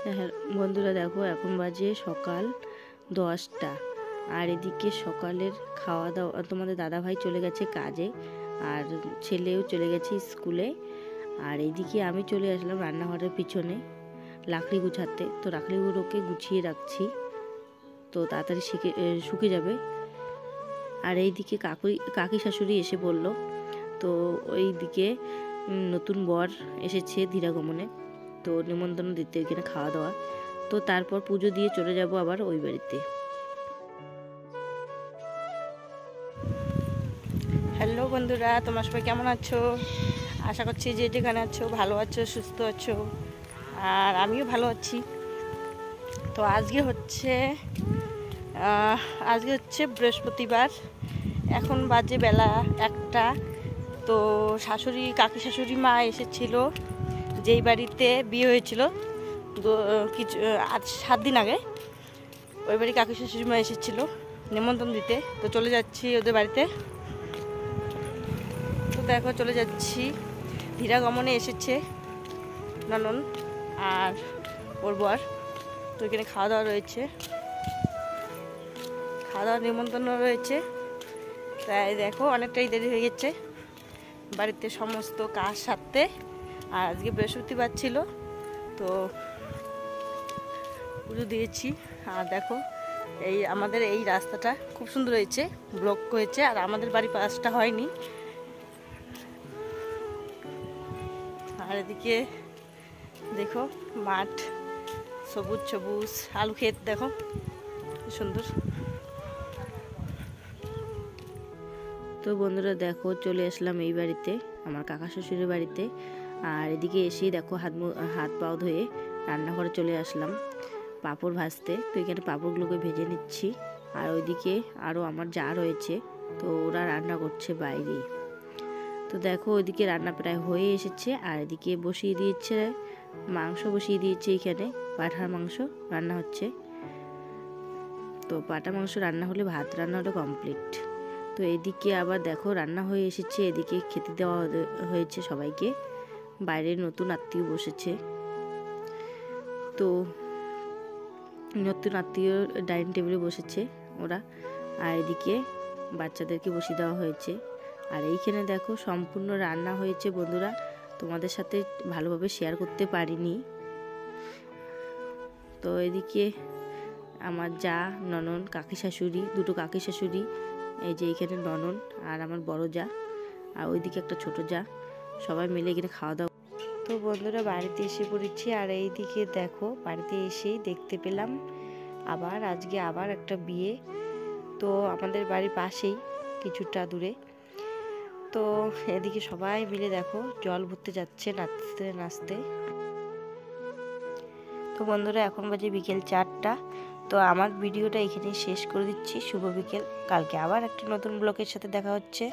হ্যাঁ বন্ধুরা দেখো, এখন বাজে সকাল 10টা। আর এদিকে সকালের খাওয়া দাওয়া, তোমাদের দাদাভাই চলে গেছে কাজে আর ছেলেও চলে গেছে স্কুলে। আর এইদিকে আমি চলে আসলাম রান্নাঘরের পিছনে লাকড়ি গুছাতে। তো লাকড়িগুলোকে গুছিয়ে রাখছি, তো তাড়াতাড়ি শুকে যাবে। আর এইদিকে কাকি শাশুড়ি এসে পড়লো। তো ওই দিকে নতুন বর এসেছে ধীরাগমনে, তো নিমন্ত্রণ দিতে ওইখানে খাওয়া দাওয়া। তো তারপর পুজো দিয়ে চলে যাব আবার ওই বাড়িতে। হ্যালো বন্ধুরা, তোমরা সবাই কেমন আছো? আশা করছি যে যেখানে আছো ভালো আছো, সুস্থ আছো। আর আমিও ভালো আছি। তো আজকে হচ্ছে বৃহস্পতিবার। এখন বাজে বেলা 1টা। তো কাকি শাশুড়ি মা এসেছিল যেই বাড়িতে বিয়ে হয়েছিল কিছু আজ 7 দিন আগে। ওই বাড়ি কাকি শাশুড়ি মা এসেছিল নিমন্ত্রণ দিতে। তো চলে যাচ্ছি ওদের বাড়িতে। তো দেখো চলে যাচ্ছি। ধীরাগমনে এসেছে ননন আর ওর বর। তো এখানে খাওয়া দাওয়া রয়েছে, খাওয়া দাওয়ার নিমন্ত্রণ রয়েছে। তাই দেখো অনেকটাই দেরি হয়ে গেছে বাড়িতে সমস্ত কাজ সারতে। আর আজকে বৃহস্পতিবার ছিল, তো পুজো দিয়েছি। আর দেখো আমাদের এই রাস্তাটা খুব সুন্দর হয়েছে, ব্লক হয়েছে। আর আমাদের বাড়ি পাশটা হয়নি। আর এদিকে দেখো মাঠ, সবুজ সবুজ আলু ক্ষেত, দেখো সুন্দর। তো বন্ধুরা দেখো, চলে আসলাম এই বাড়িতে, আমার কাকা শ্বশুরের বাড়িতে। আর এদিকে এসেই দেখো হাত পাও ধুয়ে রান্নাঘরে চলে আসলাম পাঁপড় ভাজতে। তো এখানে পাঁপড়গুলোকে ভেজে নিচ্ছি। আর ওইদিকে আরও আমার যা রয়েছে, তো ওরা রান্না করছে বাইরে। তো দেখো ওইদিকে রান্না প্রায় হয়ে এসেছে। আর এদিকে বসিয়ে দিয়েছে মাংস, বসিয়ে দিয়েছে এখানে পাঁঠার মাংস রান্না হচ্ছে। তো পাঁঠা মাংস রান্না হলে ভাত রান্না হলে কমপ্লিট। তো এদিকে আবার দেখো রান্না হয়ে এসেছে, এদিকে খেতে দেওয়া হয়েছে সবাইকে। বাইরের নতুন আত্মীয় বসেছে, তো নতুন আত্মীয় ডাইনিং টেবিলে বসেছে ওরা। আর এদিকে বাচ্চাদেরকে বসিয়ে দেওয়া হয়েছে। আর এইখানে দেখো সম্পূর্ণ রান্না হয়েছে বন্ধুরা, তোমাদের সাথে ভালোভাবে শেয়ার করতে পারিনি। তো এদিকে আমার যা, ননন, কাকি শাশুড়ি, দুটো কাকি শাশুড়ি, এই যে এইখানে ননন আর আমার বড় যা, আর ওইদিকে একটা ছোট যা, সবাই মিলে এখানে খাওয়া দাওয়া। তো বন্ধুরা বাড়িতে এসে পড়েছি। আর এইদিকে দেখো বাড়িতে এসেই দেখতে পেলাম আজকে আবার একটা বিয়ে। তো আমাদের বাড়ির পাশেই কিছুটা দূরে। তো এদিকে সবাই মিলে দেখো জল ভরতে যাচ্ছে নাচতে নাচতে। তো বন্ধুরা এখন বাজে বিকেল 4টা। তো আমার ভিডিওটা এখানেই শেষ করে দিচ্ছি। শুভ বিকেল। কালকে আবার একটা নতুন ব্লগের সাথে দেখা হচ্ছে।